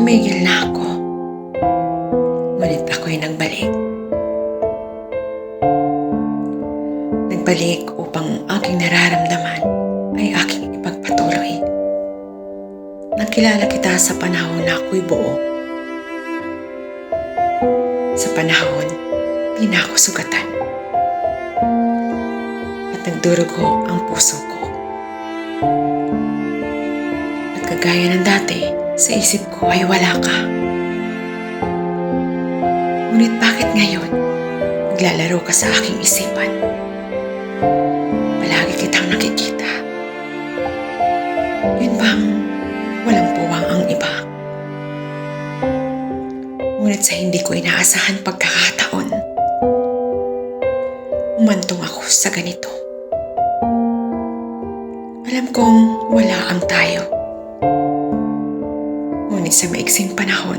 tumigil na ako. Ngunit ako'y nagbalik. Nagbalik upang aking nararamdaman ay aking ipagpatuloy. Nakilala kita sa panahon na ako'y buo. Sa panahon, di na ako sugatan. At nagdurugo ang puso ko. At kagaya ng dati, sa isip ko ay wala ka. Ngunit bakit ngayon, naglalaro ka sa aking isipan? Palagi kitang nakikita. Yun bang walang puwang ang iba? Ngunit sa hindi ko inaasahan pagkakataon, umantong ako sa ganito. Alam kong wala ang tayo. Ngunit sa maiksing panahon,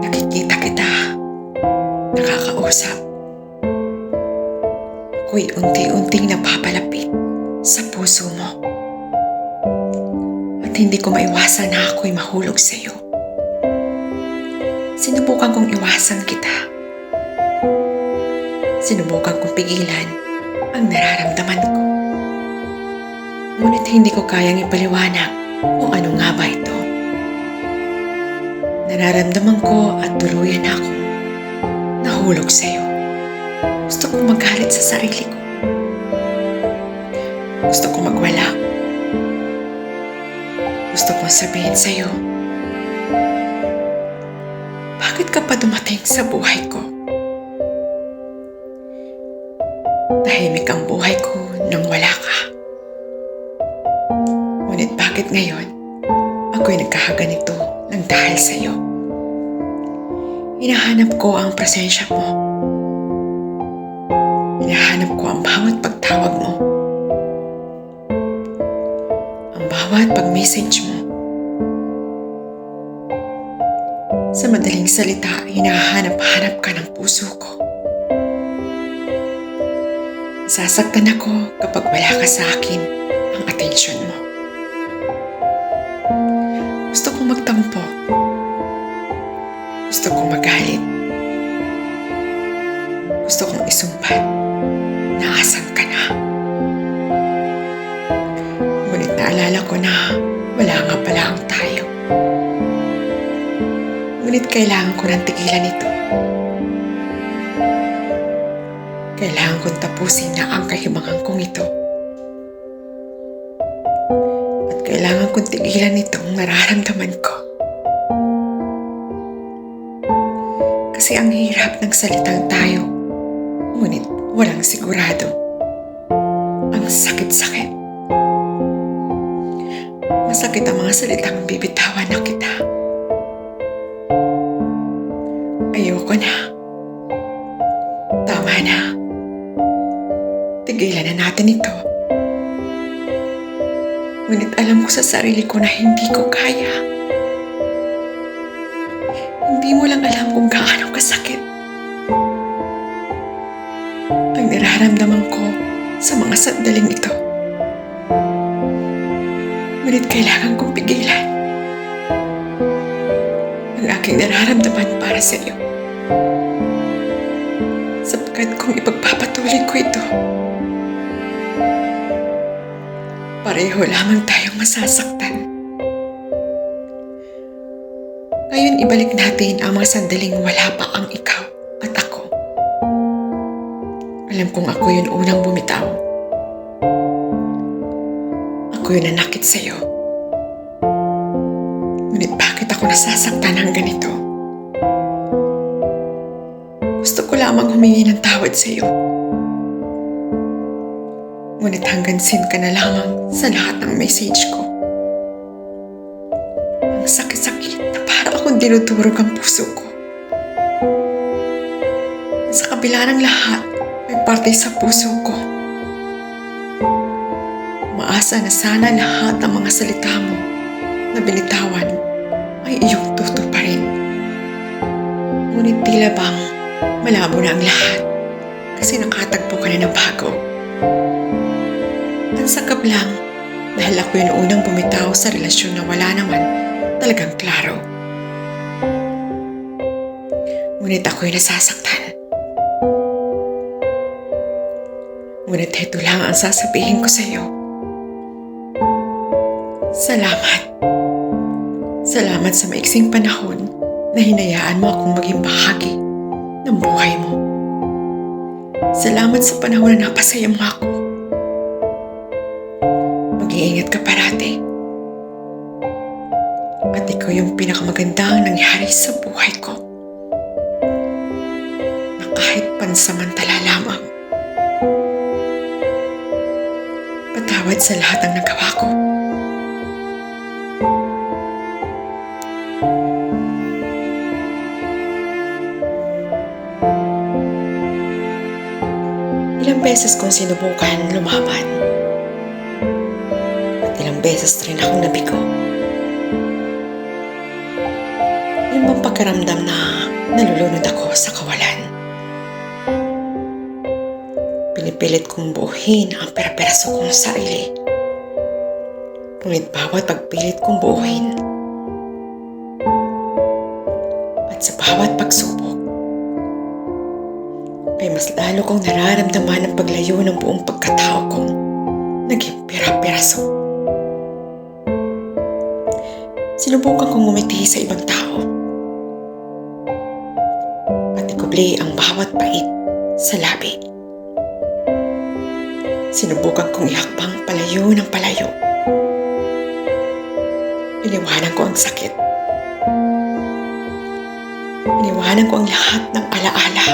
nakikita kita, nakakausap. Ako'y unti-unting napapalapit sa puso mo. At hindi ko maiwasan na ako'y mahulog sa iyo. Sinubukan kong iwasan kita. Sinubukan kong pigilan ang nararamdaman ko. Ngunit hindi ko kayang ipaliwanag kung ano nga ba ito. Nararamdaman ko at tuluyan akong nahulog sa iyo. Gusto kong magalit sa sarili ko. Gusto kong magwala. Gusto kong sabihin sa iyo, bakit ka pa dumating sa buhay ko? Tahimik ang buhay ko nang wala ka. Ngunit bakit ngayon, ako'y nagkakaganito ng dahil sa iyo? Hinahanap ko ang presensya mo. Hinahanap ko ang bawat pagtawag mo. Ang bawat pag-message mo. Sa madaling salita, hinahanap-hanap ka ng puso ko. Nasasaktan ako kapag wala ka sa akin ang atensyon mo. Gusto kong magtampo. Gusto kong magalit. Gusto kong isumbat na asan ka na. Ngunit naalala ko na wala nga pala ang tayo. Ngunit kailangan ko nang tigilan ito. Kailangan kong tapusin na ang kahibangan kong ito. At kailangan kong tigilan itong nararamdaman ko. Kasi ang hirap ng salitang tayo, ngunit walang sigurado. Ang sakit-sakit. Masakit ang mga salitang bibitawan na kita. Ayoko na. Tama na. Tigilan na natin ito. Ngunit alam ko sa sarili ko na hindi ko kaya. Hindi mo lang alam kung gaano kasakit ang nararamdaman ko sa mga sandaling ito. Ngunit kailangan kong pigilan ang aking nararamdaman para sa iyo. Sapagkat kung ipagpapatuloy ko ito, pareho lamang tayong masasaktan. Ngayon ibalik natin ang mga sandaling wala pa ang ikaw at ako. Alam kong ako yung unang bumitaw. Ako yung nanakit sa'yo. Ngunit bakit ako nasasaktan ng ganito? Gusto ko lamang humingi ng tawad sa'yo. Ngunit hanggang sin ka na lamang sa lahat ng message ko. Ang sakit-sakit na para akong dinudurog ang puso ko. Sa kabila ng lahat, may parte sa puso ko. Umaasa na sana lahat ng mga salita mo na binitawan ay iyong tutuparin. Ngunit tila bang malabo na ang lahat kasi nakatagpo ka na ng bago. Ang sakap lang, Dahil ako yung unang bumitaw sa relasyon na wala naman talagang klaro. Ngunit ako'y nasasaktan. Ngunit ito lang ang sasabihin ko sa iyo. Salamat. Salamat sa maiksing panahon na hinayaan mo akong maging bahagi ng buhay mo. Salamat sa panahon na napasaya mo ako. Mag-iingat ka parati. At ikaw yung pinakamagandang nangyari sa buhay ko. Na kahit pansamantala lamang. Patawad sa lahat ng nagawa ko. Ilang beses kong sinubukan lumaban. At ilang beses rin akong nabigo. Yung bang pagkaramdam na nalulunod ako sa kawalan. Pinipilit kong buuhin ang pera-peraso kong sarili. Ngunit bawat pagpilit kong buuhin at sa bawat pagsubok ay mas lalo kong nararamdaman ang paglayo ng buong pagkatao kong naging pera-peraso. Sinubukan kong ngumiti sa ibang tao at ikubli ang bawat pait sa labi. Sinubukan kong ihakbang palayo ng palayo. Iniwanan ko ang sakit. Iniwanan ko ang lahat ng alaala.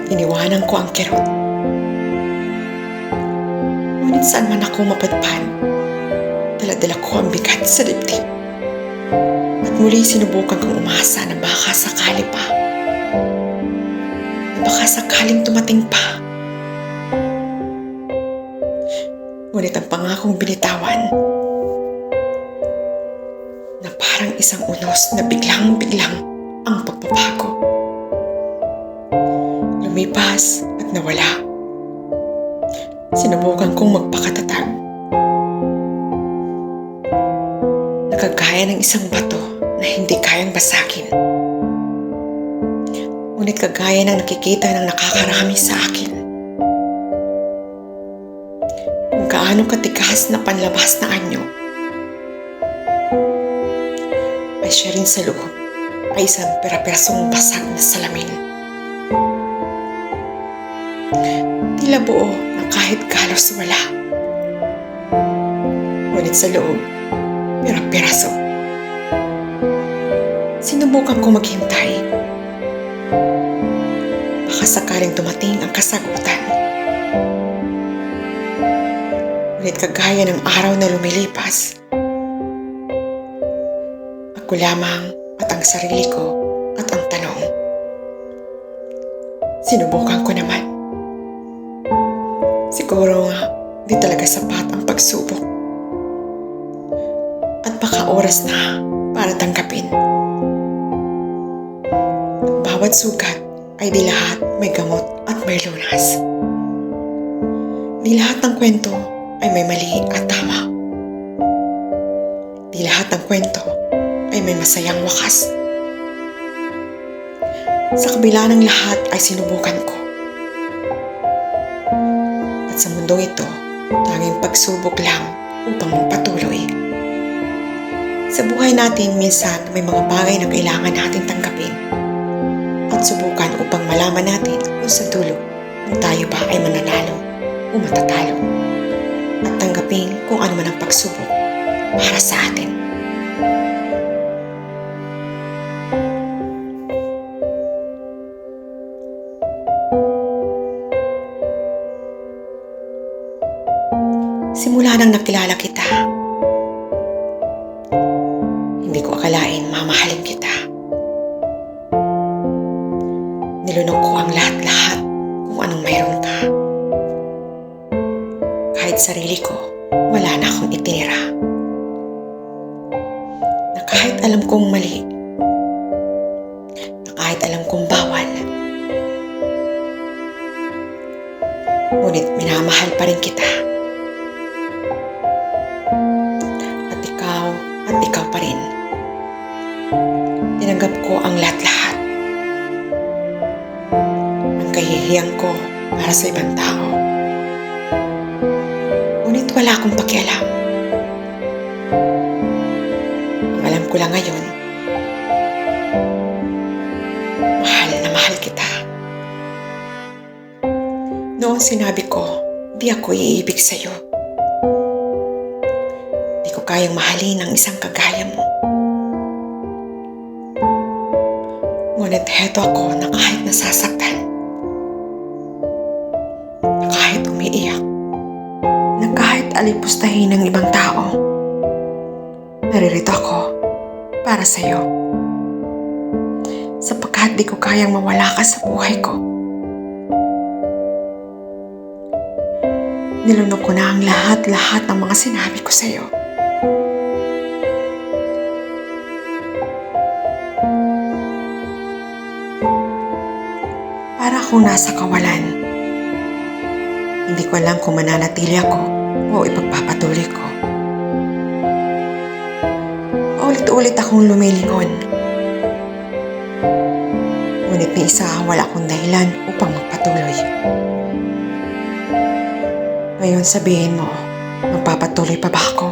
At iniwanan ko ang kirot. Ngunit saan man ako mapadpad, dala-dala ko ang bigat sa dibdib. At muli sinubukan kong umasa na baka sakali pa. Na baka sakaling tumating pa. Ngunit ang pangakong binitawan na parang isang unos na biglang-biglang ang pagbabago. Lumipas at nawala. Sinubukan kong magpakatatag. Nakagaya ng isang bato na hindi kayang basagin. Ngunit kagaya ng nakikita ng nakakarami sa akin. Kung gaano katikas na panlabas na anyo, ay siya rin sa loob ay isang pera-persong basag na salamin. Tila buo na kahit galos wala. Ngunit sa loob, pera-peraso. Sinubukan ko maghintay. Baka sakaling dumating ang kasagutan. Ngunit kagaya ng araw na lumilipas, ako lamang at ang sarili ko at ang tanong. Sinubukan ko naman. Siguro nga, di talaga sapat ang pagsubok. At baka oras na para tanggapin. At bawat sugat ay di lahat may gamot at may lunas. Di lahat ng kwento ay may mali at tama. Di lahat ng kwento ay may masayang wakas. Sa kabila ng lahat ay sinubukan ko. At sa mundong ito, tanging pagsubok lang upang magpatuloy. Sa buhay natin, minsan may mga bagay na kailangan natin tanggapin at subukan upang malaman natin kung sa dulo kung tayo ba ay mananalo o matatalo. At tanggapin kung ano man ang pagsubok para sa atin. Simula nang nakilala kita, hindi ko akalain mamahalin kita. Nilunok ko ang lahat-lahat kung anong mayroon ka. Kahit sarili ko, wala na akong itinira. Na kahit alam kong mali, na kahit alam kong bawal, ngunit minamahal pa rin kita Tinanggap ko ang lahat-lahat. Ang kahihiyan ko para sa ibang tao. Ngunit wala akong pakialam. Ang alam ko lang ngayon, mahal na mahal kita. Noong sinabi ko, di ako iibig sa'yo. Di ko kayang mahalin ang isang kagaya mo. Ngunit heto ako na kahit nasasaktan, na kahit umiiyak, na kahit alipustahin ng ibang tao, naririto ako para sa'yo. Sapagkat di ko kayang mawala ka sa buhay ko. Nilunok ko na ang lahat-lahat ng mga sinabi ko sa'yo. Para akong nasa kawalan. Hindi ko alam kung mananatili ako o ipagpapatuloy ko. Ulit-ulit akong lumilingon. Ngunit ni isa wala akong dahilan upang magpatuloy. Ngayon sabihin mo, magpapatuloy pa ba ako?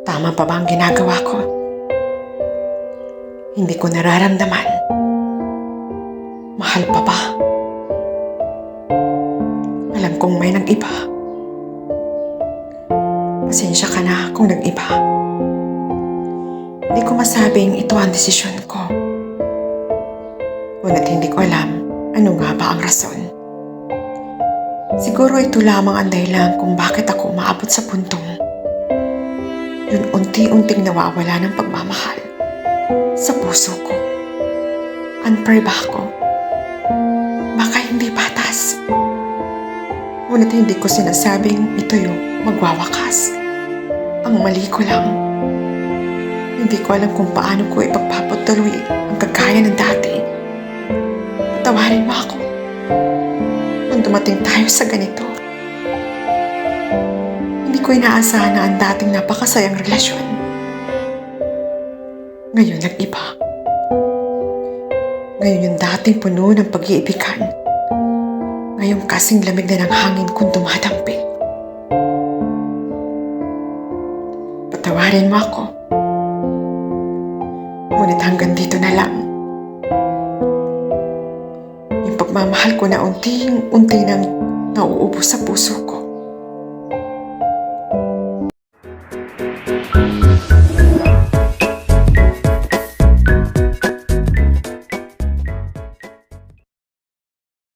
Tama pa ba ang ginagawa ko? Hindi ko nararamdaman. Mahal pa ba? Alam kong may nag-iba. Pasensya ka na kung nag-iba. Hindi ko masabing ito ang desisyon ko. Ngunit hindi ko alam ano nga ba ang rason. Siguro ito lamang ang dahilan kung bakit ako umaabot sa puntong yun unti-unting nawawala ng pagmamahal sa puso ko. Unfair ba ako? Baka hindi patas. Ngunit hindi ko sinasabing ito yung magwawakas. Ang mali ko lang, hindi ko alam kung paano ko ipagpapatuloy ang kagaya ng dati. Patawarin mo ako kung dumating tayo sa ganito. Hindi ko inaasahan na ang dating napakasayang relasyon ngayon nag-iba. Ngayon yung dating puno ng pag-iibigan, ngayon kasing lamig na ng hangin kung dumadamping. Patawarin mo ako. Ngunit hanggang dito na lang. Yung pagmamahal ko na unti-unti nang nauubos sa puso ko.